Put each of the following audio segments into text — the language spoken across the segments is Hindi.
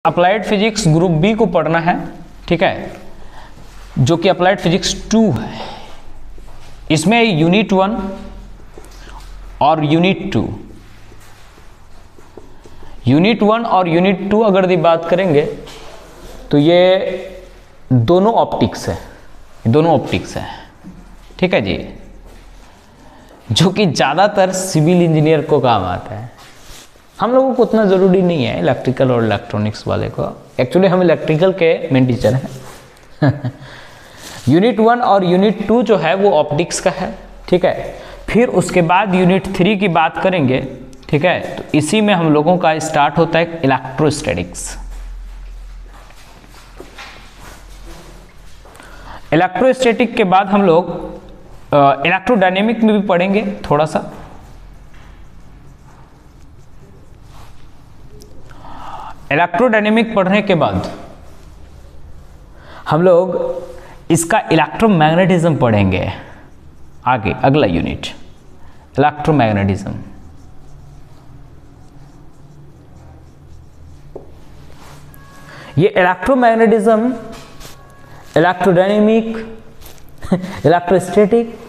अप्लाइड फिजिक्स ग्रुप बी को पढ़ना है, ठीक है, जो कि अप्लाइड फिजिक्स 2 है। इसमें यूनिट 1 और यूनिट 2, यूनिट 1 और यूनिट 2 अगर दी बात करेंगे तो ये दोनों ऑप्टिक्स है, दोनों ऑप्टिक्स है, ठीक है जी, जो कि ज़्यादातर सिविल इंजीनियर को काम आता है। हम लोगों को उतना ज़रूरी नहीं है इलेक्ट्रिकल और इलेक्ट्रॉनिक्स वाले को, एक्चुअली हम इलेक्ट्रिकल के मेन टीचर हैं। यूनिट 1 और यूनिट 2 जो है वो ऑप्टिक्स का है, ठीक है। फिर उसके बाद यूनिट 3 की बात करेंगे, ठीक है, तो इसी में हम लोगों का स्टार्ट होता है इलेक्ट्रोस्टैटिक्स। इलेक्ट्रोस्टैटिक के बाद हम लोग इलेक्ट्रोडायनेमिक में भी पढ़ेंगे थोड़ा सा। इलेक्ट्रोडायनेमिक पढ़ने के बाद हम लोग इसका इलेक्ट्रोमैग्नेटिज्म पढ़ेंगे आगे, अगला यूनिट इलेक्ट्रोमैग्नेटिज्म। ये इलेक्ट्रोमैग्नेटिज्म, इलेक्ट्रोडायनेमिक, इलेक्ट्रोस्टैटिक,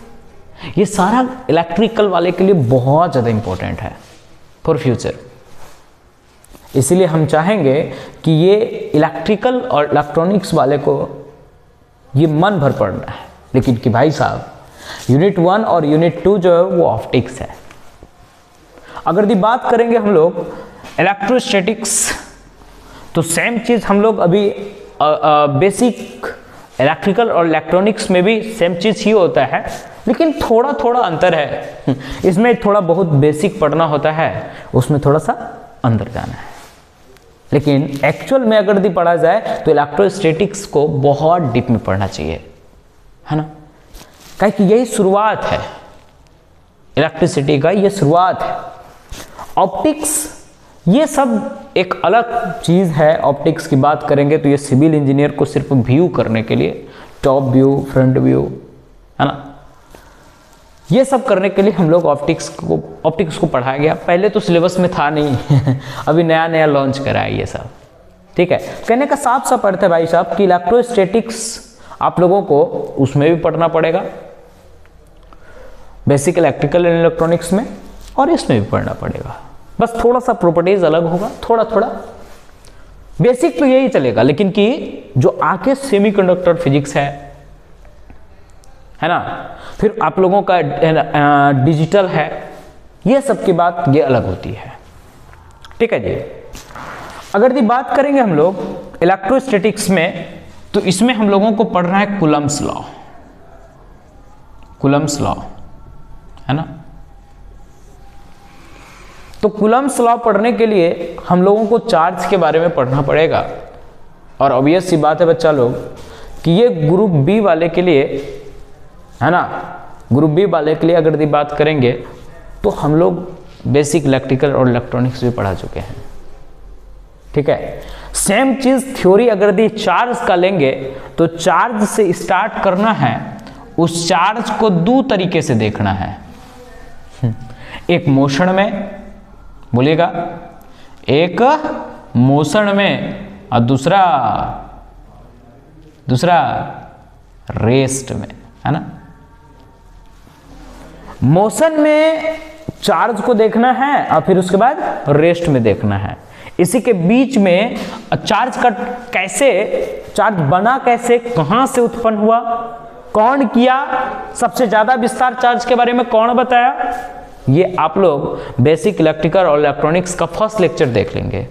ये सारा इलेक्ट्रिकल वाले के लिए बहुत ज़्यादा इंपॉर्टेंट है फॉर फ्यूचर। इसीलिए हम चाहेंगे कि ये इलेक्ट्रिकल और इलेक्ट्रॉनिक्स वाले को ये मन भर पढ़ना है, लेकिन कि भाई साहब यूनिट 1 और यूनिट 2 जो है वो ऑप्टिक्स है। अगर दी बात करेंगे हम लोग इलेक्ट्रोस्टैटिक्स, तो सेम चीज़ हम लोग अभी बेसिक इलेक्ट्रिकल और इलेक्ट्रॉनिक्स में भी सेम चीज़ ही होता है, लेकिन थोड़ा थोड़ा अंतर है। इसमें थोड़ा बहुत बेसिक पढ़ना होता है, उसमें थोड़ा सा अंदर जाना है। लेकिन एक्चुअल में अगर दी पढ़ा जाए तो इलेक्ट्रोस्टैटिक्स को बहुत डीप में पढ़ना चाहिए, है ना, काहे कि यही शुरुआत है इलेक्ट्रिसिटी का, ये शुरुआत है। ऑप्टिक्स ये सब एक अलग चीज़ है। ऑप्टिक्स की बात करेंगे तो ये सिविल इंजीनियर को सिर्फ व्यू करने के लिए, टॉप व्यू, फ्रंट व्यू, है ना, ये सब करने के लिए हम लोग ऑप्टिक्स को पढ़ाया गया। पहले तो सिलेबस में था नहीं अभी नया नया लॉन्च करा है ये सब, ठीक है। कहने का साफ साफ अर्थ है भाई साहब कि इलेक्ट्रोस्टैटिक्स आप लोगों को उसमें भी पढ़ना पड़ेगा, बेसिक इलेक्ट्रिकल एंड इलेक्ट्रॉनिक्स में, और इसमें भी पढ़ना पड़ेगा। बस थोड़ा सा प्रॉपर्टीज अलग होगा, थोड़ा थोड़ा बेसिक तो यही चलेगा, लेकिन कि जो आगे सेमीकंडक्टर फिजिक्स है ना, फिर आप लोगों का डिजिटल है, ये सब की बात ये अलग होती है, ठीक है जी। अगर दी बात करेंगे हम लोग इलेक्ट्रोस्टैटिक्स में, तो इसमें हम लोगों को पढ़ना है कूलम्ब्स लॉ, कूलम्ब्स लॉ, है ना। तो कूलम्ब्स लॉ पढ़ने के लिए हम लोगों को चार्ज के बारे में पढ़ना पड़ेगा, और ऑब्वियस सी बात है बच्चा लोग कि ये ग्रुप बी वाले के लिए, है ना, ग्रुप बी वाले के लिए अगर दी बात करेंगे तो हम लोग बेसिक इलेक्ट्रिकल और इलेक्ट्रॉनिक्स भी पढ़ा चुके हैं, ठीक है। सेम चीज़ थ्योरी अगर दी चार्ज का लेंगे तो चार्ज से स्टार्ट करना है, उस चार्ज को दो तरीके से देखना है, एक मोशन में, बोलिएगा, एक मोशन में और दूसरा रेस्ट में, है ना। मोशन में चार्ज को देखना है और फिर उसके बाद रेस्ट में देखना है। इसी के बीच में चार्ज का कैसे, चार्ज बना कैसे, कहां से उत्पन्न हुआ, कौन किया, सबसे ज्यादा विस्तार चार्ज के बारे में कौन बताया, ये आप लोग बेसिक इलेक्ट्रिकल और इलेक्ट्रॉनिक्स का फर्स्ट लेक्चर देख लेंगे।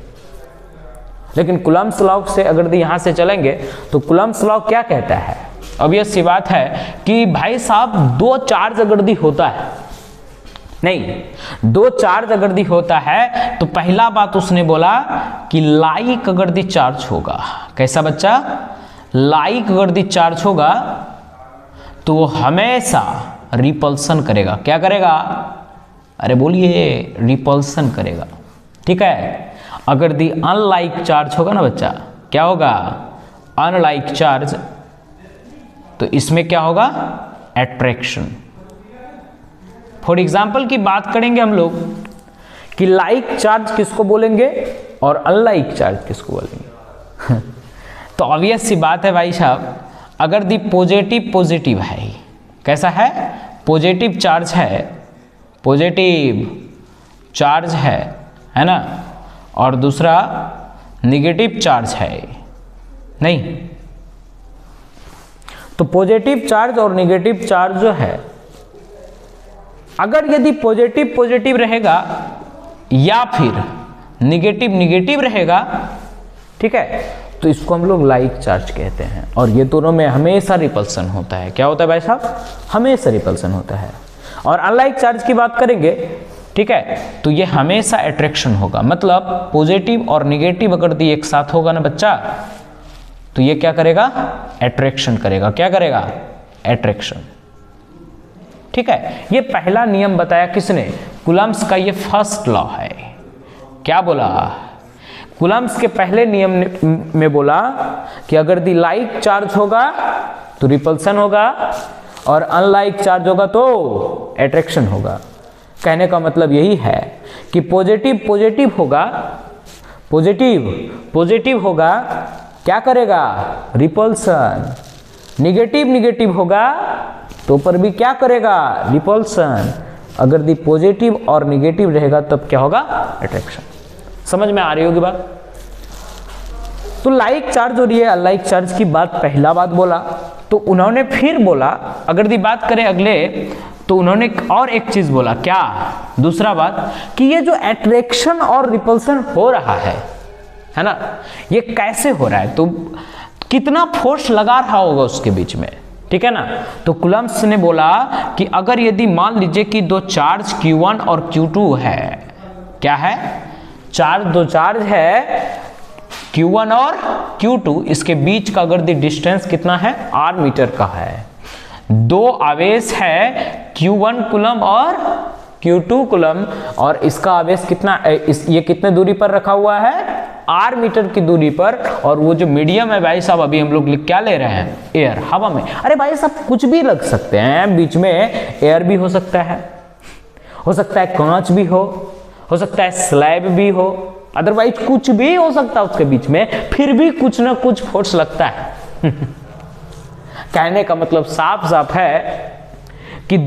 लेकिन कूलम्ब्स लॉ से अगर यहां से चलेंगे तो कूलम्ब्स लॉ क्या कहता है। अब ये सी बात है कि भाई साहब दो चार्ज अगर दी होता है, नहीं, दो चार्ज अगर दी होता है तो पहला बात उसने बोला कि लाइक अगर दी चार्ज होगा, कैसा बच्चा, लाइक अगर दी चार्ज होगा तो वो हमेशा रिपल्सन करेगा। क्या करेगा, अरे बोलिए, रिपल्सन करेगा, ठीक है। अगर दी अनलाइक चार्ज होगा ना बच्चा, क्या होगा, अनलाइक चार्ज, तो इसमें क्या होगा, एट्रैक्शन। फॉर एग्जाम्पल की बात करेंगे हम लोग कि लाइक चार्ज किसको बोलेंगे और अनलाइक चार्ज किसको बोलेंगे। तो ऑब्वियस सी बात है भाई साहब, अगर दी पॉजिटिव पॉजिटिव है, कैसा है, पॉजिटिव चार्ज है, पॉजिटिव चार्ज है ना, और दूसरा नेगेटिव चार्ज है, नहीं, तो पॉजिटिव चार्ज और नेगेटिव चार्ज जो है, अगर यदि पॉजिटिव पॉजिटिव रहेगा या फिर निगेटिव निगेटिव रहेगा, ठीक है, तो इसको हम लोग लाइक चार्ज कहते हैं, और ये दोनों में हमेशा रिपल्सन होता है। क्या होता है भाई साहब, हमेशा रिपल्सन होता है। और अनलाइक चार्ज की बात करेंगे, ठीक है, तो ये हमेशा अट्रैक्शन होगा। मतलब पॉजिटिव और निगेटिव अगर ये एक साथ होगा ना बच्चा, तो ये क्या करेगा, अट्रैक्शन करेगा। क्या करेगा, अट्रैक्शन, ठीक है। ये पहला नियम बताया किसने, कूलम्ब्स का, ये फर्स्ट लॉ है। क्या बोला, कूलम्ब्स के पहले नियम में बोला कि अगर दी लाइक चार्ज होगा तो रिपल्सन होगा, और अनलाइक चार्ज होगा तो अट्रैक्शन होगा। कहने का मतलब यही है कि पॉजिटिव पॉजिटिव होगा, पॉजिटिव पॉजिटिव होगा, क्या करेगा, रिपल्सन। निगेटिव निगेटिव होगा तो पर भी क्या करेगा, रिपल्सन। अगर दी पॉजिटिव और निगेटिव रहेगा तब क्या होगा, अट्रैक्शन। समझ में आ रही होगी बात। तो लाइक चार्ज और ये अनलाइक चार्ज की बात पहला बात बोला, तो उन्होंने फिर बोला, अगर दी बात करें अगले, तो उन्होंने और एक चीज बोला, क्या, दूसरा बात, कि ये जो अट्रैक्शन और रिपल्सन हो रहा है ना, ये कैसे हो रहा है, तो कितना फोर्स लगा रहा होगा उसके बीच में, ठीक है ना। तो कूलम्ब्स ने बोला कि अगर यदि मान लीजिए कि दो चार्ज Q1 और Q2 है, क्या है, दो चार्ज है Q1 और Q2, इसके बीच का अगर दी डिस्टेंस कितना है, r मीटर का है, दो आवेश है Q1 कूलम और Q2 कूलम, और इसका आवेश कितना, ये कितने दूरी पर रखा हुआ है, r मीटर की दूरी पर। और वो जो मीडियम है भाई साहब, अभी हम लोग क्या ले रहे हैं, एयर, हवा में। अरे भाई साहब कुछ भी लग सकते हैं बीच में, एयर भी हो सकता है कांच भी हो सकता है स्लैब भी हो, अदरवाइज कुछ भी हो सकता है उसके बीच में, फिर भी कुछ ना कुछ फोर्स लगता है। कहने का मतलब साफ साफ है कि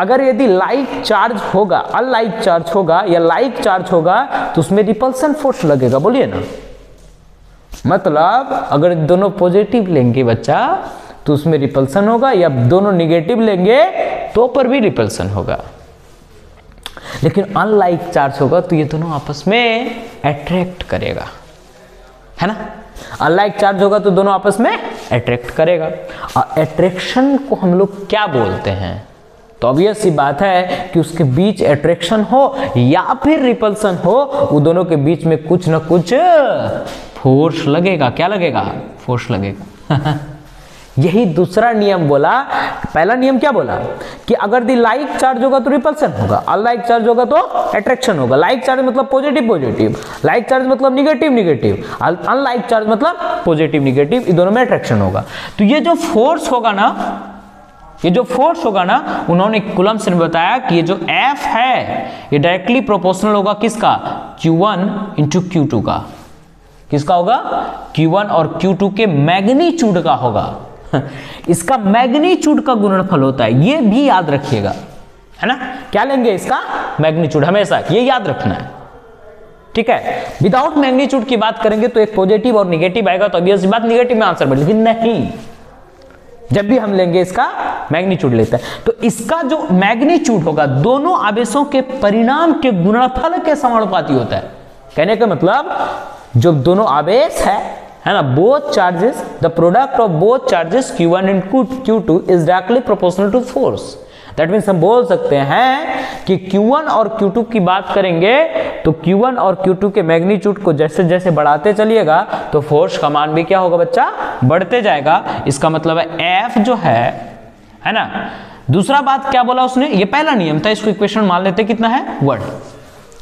अगर यदि लाइक चार्ज होगा, अनलाइक चार्ज होगा या लाइक चार्ज होगा, तो उसमें रिपल्सन फोर्स लगेगा। बोलिए ना, मतलब अगर दोनों पॉजिटिव लेंगे बच्चा तो उसमें रिपल्सन होगा, या दोनों निगेटिव लेंगे तो पर भी रिपल्सन होगा। लेकिन अनलाइक चार्ज होगा तो ये दोनों आपस में अट्रैक्ट करेगा, है ना। अनलाइक चार्ज होगा तो दोनों आपस में अट्रैक्ट करेगा। और अट्रैक्शन को हम लोग क्या बोलते हैं, तो ऑब्वियस सी बात है कि उसके बीच अट्रैक्शन हो या फिर रिपल्सन हो, वो दोनों के बीच में कुछ ना कुछ फोर्स लगेगा। क्या लगेगा, फोर्स लगेगा। यही दूसरा नियम बोला। पहला नियम क्या बोला कि अगर दी लाइक चार्ज होगा तो रिपल्सन होगा, अनलाइक चार्ज होगा तो अट्रैक्शन होगा। लाइक चार्ज मतलब पॉजिटिव पॉजिटिव, लाइक चार्ज मतलब निगेटिव निगेटिव, अनलाइक चार्ज मतलब पॉजिटिव निगेटिव, इन दोनों में अट्रैक्शन होगा। तो ये जो फोर्स होगा ना, उन्होंने कूलम्ब्स ने बताया कि ये जो F है ये डायरेक्टली प्रोपोर्शनल होगा किसका, Q1 इंटू Q2 का। किसका होगा, Q1 और Q2 के मैग्नीट्यूड का होगा। इसका मैग्नीट्यूड का गुणनफल होता है, ये भी याद रखिएगा, है ना। क्या लेंगे, इसका मैग्नीट्यूड, हमेशा ये याद रखना है, ठीक है। विदाउट मैग्नीट्यूड की बात करेंगे तो एक पॉजिटिव और निगेटिव आएगा, तो ऑब्वियस बात निगेटिव में आंसर बढ़ेगा, लेकिन नहीं, जब भी हम लेंगे इसका मैग्नीट्यूड लेते हैं तो इसका जो मैग्नीट्यूड होगा दोनों आवेशों के परिणाम के गुणनफल के समानुपाती होता है। कहने का मतलब जो दोनों आवेश है ना, both charges, the product of both charges Q1 and Q2 is directly proportional to force. That means हम बोल सकते हैं कि Q1 और Q2 की बात करेंगे तो Q1 और Q2 के मैग्नीट्यूड को जैसे जैसे बढ़ाते चलिएगा तो फोर्स का मान भी क्या होगा बच्चा, बढ़ते जाएगा। इसका मतलब है F जो है ना। दूसरा बात क्या बोला उसने, ये पहला नियम था, इसको इक्वेशन मान लेते कितना है 1,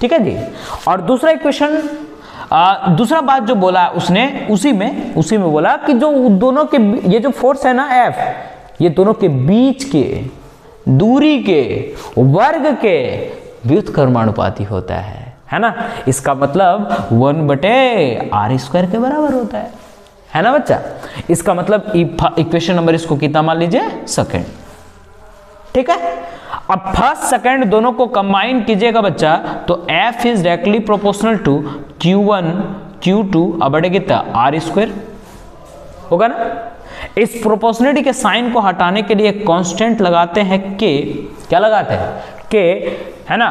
ठीक है जी। और दूसरा इक्वेशन, दूसरा बात जो बोला उसने उसी में बोला कि जो दोनों के ये जो फोर्स है ना F, ये दोनों के बीच के दूरी के वर्ग के व्युत्क्रमानुपाती होता है है ना। इसका मतलब 1/r² के बराबर होता है ना बच्चा। इसका मतलब इक्वेशन नंबर इसको कितना मान लीजिए, सेकंड। ठीक है, अब फर्स्ट सेकंड दोनों को कंबाइन कीजिएगा बच्चा, तो f is directly proportional to q1 q2 अब कितना r² होगा ना। इस प्रोपोर्शनलिटी के साइन को हटाने के लिए कांस्टेंट लगाते हैं k, क्या लगाते हैं k, है ना।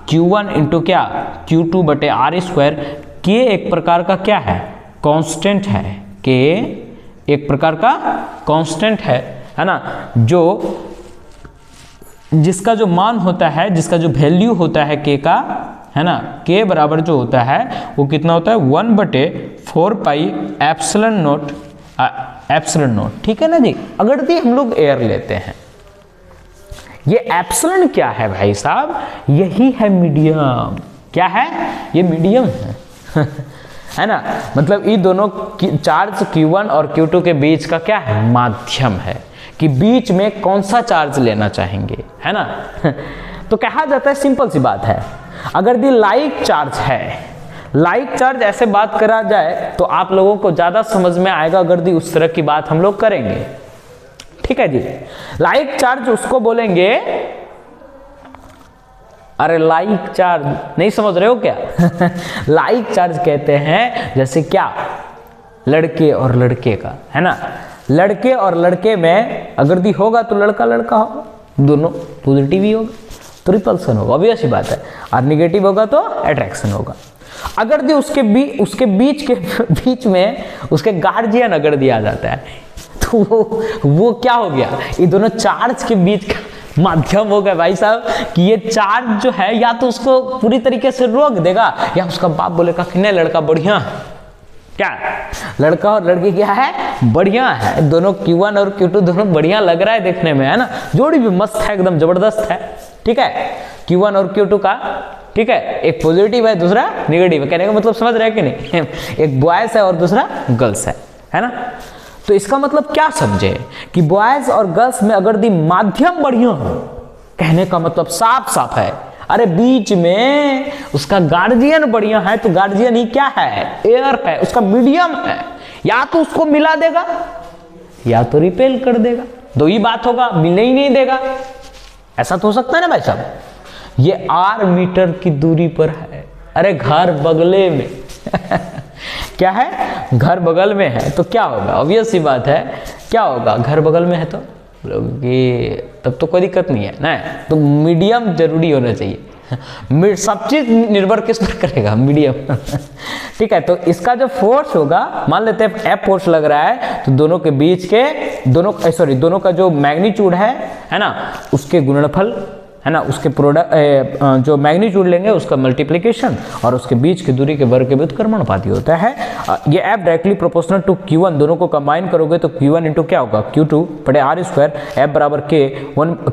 q1 इंटू क्या q2/r²। k एक प्रकार का क्या है, कांस्टेंट है। k एक प्रकार का कांस्टेंट है ना, जो जिसका जो मान होता है, जिसका जो वैल्यू होता है k का, है ना, k बराबर जो होता है वो कितना होता है 1/4 एप्सिलॉन नॉट। ठीक है ना जी। अगर दी हम लोग एयर लेते हैं, ये एप्सिलॉन क्या है भाई साहब, यही है मीडियम। क्या है ये, मीडियम है है ना। मतलब ये दोनों चार्ज q1 और q2 के बीच का क्या है, माध्यम है, कि बीच में कौन सा चार्ज लेना चाहेंगे, है ना। तो कहा जाता है, सिंपल सी बात है, अगर दी लाइक चार्ज है, लाइक चार्ज ऐसे बात करा जाए तो आप लोगों को ज्यादा समझ में आएगा अगर दी उस तरह की बात हम लोग करेंगे। ठीक है जी। लाइक चार्ज उसको बोलेंगे, अरे लाइक चार्ज नहीं समझ रहे हो क्या लाइक चार्ज कहते हैं जैसे क्या, लड़के और लड़के का, है ना। लड़के और लड़के में अगर दी होगा तो लड़का लड़का होगा, दोनों पॉजिटिव ही होगा तो रिपल्सन होगा, ऑब्वियस ही बात है। और निगेटिव होगा तो अट्रैक्शन होगा। अगर दी उसके बीच में उसके गार्जियन अगर दिया जाता है तो वो क्या हो गया, ये दोनों चार्ज के बीच का माध्यम हो गया भाई साहब, कि ये चार्ज जो है या तो उसको पूरी तरीके से रोक देगा, या उसका बाप बोलेगा कि नहीं लड़का बढ़िया, क्या लड़का और लड़की क्या है, बढ़िया है, दोनों q1 और q2 दोनों बढ़िया लग रहा है देखने में, है ना। जोड़ी भी मस्त है, एकदम जबरदस्त है। ठीक है, q1 और q2 का, ठीक है, एक पॉजिटिव है दूसरा निगेटिव है, कहने का मतलब समझ रहे हैं कि नहीं एक बॉयज है और दूसरा गर्ल्स है ना। तो इसका मतलब क्या समझे कि बॉयज और गर्ल्स में अगर दी माध्यम बढ़िया हो, कहने का मतलब साफ साफ है, अरे बीच में उसका गार्जियन बढ़िया है तो गार्जियन ही क्या है, एयर है, उसका मीडियम है, या तो उसको मिला देगा या तो रिपेल कर देगा, दो ही बात होगा, मिलने ही नहीं देगा। ऐसा तो हो सकता है ना भाई साहब। ये r मीटर की दूरी पर है, अरे घर बगले में क्या है, घर बगल में है तो क्या होगा, ऑब्वियस सी बात है, क्या होगा, घर बगल में है तो ये तब तो कोई दिक्कत नहीं है ना। तो मीडियम जरूरी होना चाहिए, सब चीज निर्भर किस पर करेगा, मीडियम ठीक है। तो इसका जो फोर्स होगा, मान लेते हैं F फोर्स लग रहा है, तो दोनों के बीच के दोनों का जो मैग्नीट्यूड है ना, उसके गुणनफल, है ना, उसके प्रोडक्ट जो मैग्नीट्यूड लेंगे उसका मल्टीप्लिकेशन, और उसके बीच की दूरी के वर्ग के व्युत्क्रमानुपाती होता है। ये F directly proportional to Q1, दोनों को कंबाइन करोगे तो Q1 इंटू क्या होगा, Q2/r², F बराबर K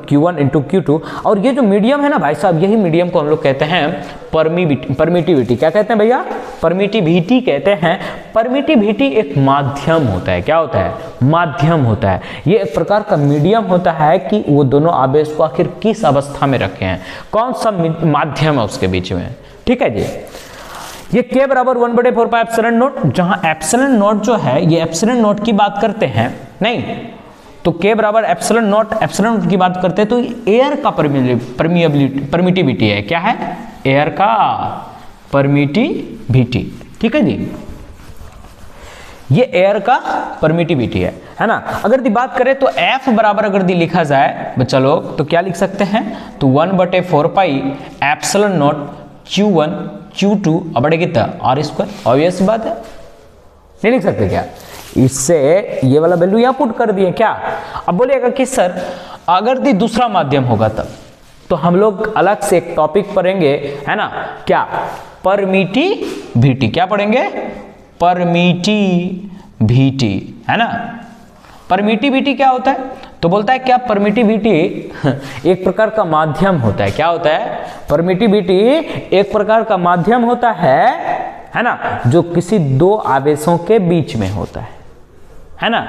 Q1 इंटू Q2। और ये जो मीडियम है ना भाई साहब, यही मीडियम को हम लोग कहते हैं परमिटिविटी। क्या कहते हैं भैया, परमिटिविटी कहते हैं। परमिटिविटी एक माध्यम होता है, क्या होता है, माध्यम होता है। ये एक प्रकार का मीडियम होता है कि वो दोनों आवेश को आखिर किस अवस्था में रखे हैं, कौन सा माध्यम है उसके बीच में। ठीक है जी। ये k बराबर 1/4 एप्सिलॉन नॉट, जहां एप्सिलॉन नॉट जो है, ये एप्सिलॉन नॉट की बात करते हैं, नहीं तो k बराबर एप्सिलॉन नॉट की बात करते हैं, तो एयर का परमिटिविटी है, क्या है, एयर का परमिटिविटी। ठीक है जी, ये एयर का परमिटिविटी है ना। अगर दी बात करें तो F बराबर अगर दी लिखा जाए बच्चा लोग तो क्या लिख सकते हैं, तो 1/4 एप्सिलॉन नॉट Q1 Q2 अब कितना r², ऑब्वियस बात है, नहीं लिख सकते क्या, इससे ये वाला वैल्यू यहां पुट कर दिए क्या। अब बोलिएगा कि सर अगर दी दूसरा माध्यम होगा तब, तो हम लोग अलग से एक टॉपिक पढ़ेंगे, है ना, क्या, परमिटिविटी। क्या पढ़ेंगे, परमिटिविटी, है ना। परमिटिविटी क्या होता है, तो बोलता है क्या, परमिटिविटी एक प्रकार का माध्यम होता है। क्या होता है, परमिटिविटी एक प्रकार का माध्यम होता है ना, जो किसी दो आवेशों के बीच में होता है ना,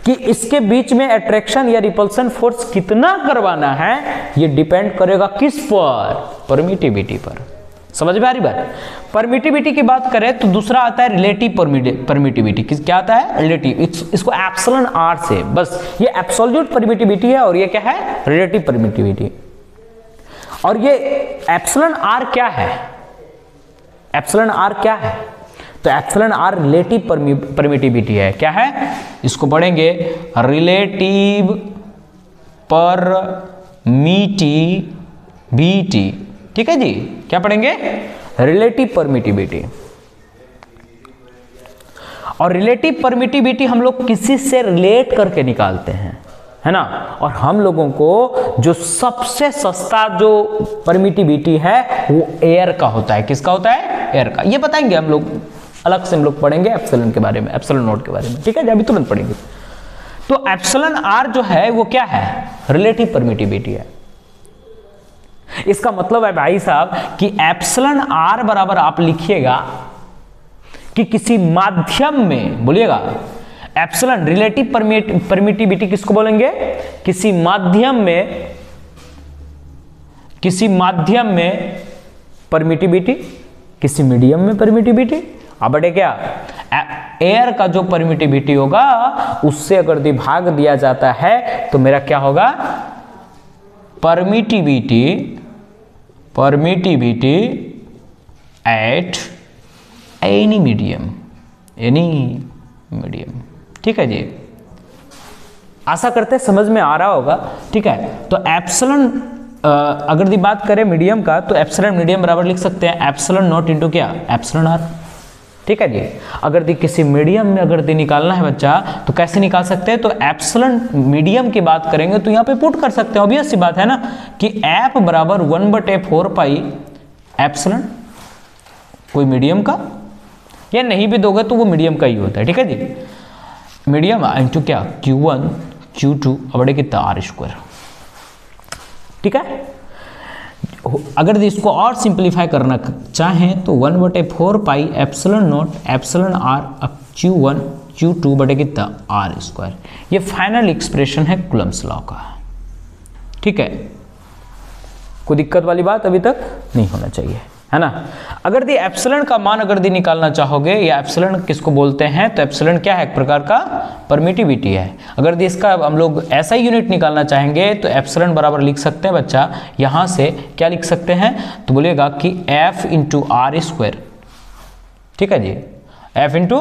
कि इसके बीच में अट्रैक्शन या रिपल्सन फोर्स कितना करवाना है, ये डिपेंड करेगा किस पर, परमिटिविटी पर। समझ में आ रही बात। परमिटिविटी की बात करें तो दूसरा आता है रिलेटिव परमिटिविटी। क्या आता है? रिलेटिव। इसको एप्सिलॉन आर से, बस ये एब्सोल्यूट परमिटिविटी है और ये क्या है? Relative permittivity. और ये एप्सिलॉन आर क्या है? एप्सिलॉन आर क्या है? तो एप्सिलॉन आर रिलेटिव परमिटिविटी है। क्या है? इसको पढ़ेंगे रिलेटिव परमिटिविटी। ठीक है जी, क्या पढ़ेंगे? Relative permittivity. और रिलेटिव परमिटिविटी हम लोग किसी से रिलेट करके निकालते हैं, है ना। और हम लोगों को जो सबसे सस्ता जो परमिटिविटी है वो एयर का होता है। किसका होता है? एयर का। ये बताएंगे हम लोग अलग से, हम लोग पढ़ेंगे एप्सिलॉन के बारे में, एप्सिलॉन नोट के बारे में। ठीक है, अभी तुरंत पढ़ेंगे। तो एप्सिलॉन आर जो है वो क्या है? रिलेटिव परमिटिविटी है। इसका मतलब है भाई साहब कि एप्सिलॉन आर बराबर आप लिखिएगा कि किसी माध्यम में, बोलिएगा एप्सिलॉन रिलेटिव परमिटिविटी किसको बोलेंगे? किसी माध्यम में परमिटिविटी, किसी मीडियम में परमिटिविटी। अब बटे क्या? एयर का जो परमिटिविटी होगा उससे अगर भाग दिया जाता है तो मेरा क्या होगा? Permittivity at any medium. ठीक है जी, आशा करते हैं समझ में आ रहा होगा। ठीक है, तो एप्सिलॉन अगर बात करें मीडियम का तो एप्सिलॉन मीडियम बराबर लिख सकते हैं एप्सिलॉन नॉट इंटू क्या? Epsilon R. ठीक है जी, अगर किसी मीडियम में अगर निकालना है बच्चा तो कैसे निकाल सकते हैं? तो एप्सिलॉन मीडियम की बात करेंगे तो यहाँ पे पुट कर सकते हैं। ऑब्वियस सी बात है ना कि एप बराबर 1/4 पाई एप्सिलॉन, कोई मीडियम का, या नहीं भी दोगे तो वो मीडियम का ही होता है। ठीक है जी, मीडियम इंटू क्या? Q1 Q2 बड़े कितना? R square. ठीक है, अगर इसको और सिंप्लीफाई करना चाहें तो 1/4 pi epsilon naught epsilon R अब Q1 Q2 बटे कितना? R square. ये फाइनल एक्सप्रेशन है कूलम्ब्स लॉ का। ठीक है, कोई दिक्कत वाली बात अभी तक नहीं होना चाहिए, है ना। अगर एप्सिलॉन का मान अगर निकालना चाहोगे, या एप्सिलॉन किसको बोलते हैं, तो एप्सिलॉन क्या है? एक प्रकार का परमिटिविटी है। अगर इसका हम लोग ऐसा ही यूनिट निकालना चाहेंगे तो एप्सिलॉन बराबर लिख सकते हैं बच्चा, यहां से क्या लिख सकते हैं? तो बोलिएगा कि F इंटू आर स्क्वायर। ठीक है जी, F into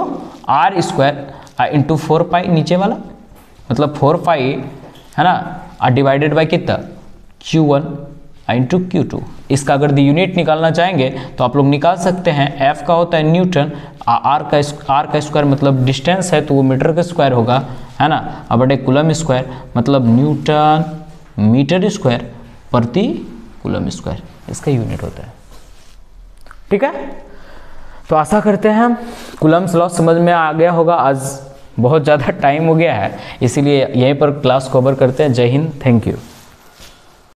R square into 4 pi नीचे वाला, मतलब 4 पाई, है ना, डिवाइडेड बाई कितना? Q1 into Q2। इसका अगर यूनिट निकालना चाहेंगे तो आप लोग निकाल सकते हैं। F का होता है न्यूटन, R का स्क्वायर मतलब डिस्टेंस है तो वो मीटर का स्क्वायर होगा, है ना। अब बटे कूलम स्क्वायर मतलब न्यूटन मीटर स्क्वायर प्रति कूलम स्क्वायर, इसका यूनिट होता है। ठीक है, तो आशा करते हैं हम कूलम्स लॉ समझ में आ गया होगा। आज बहुत ज़्यादा टाइम हो गया है, इसीलिए यहीं पर क्लास कवर करते हैं। जय हिंद, थैंक यू।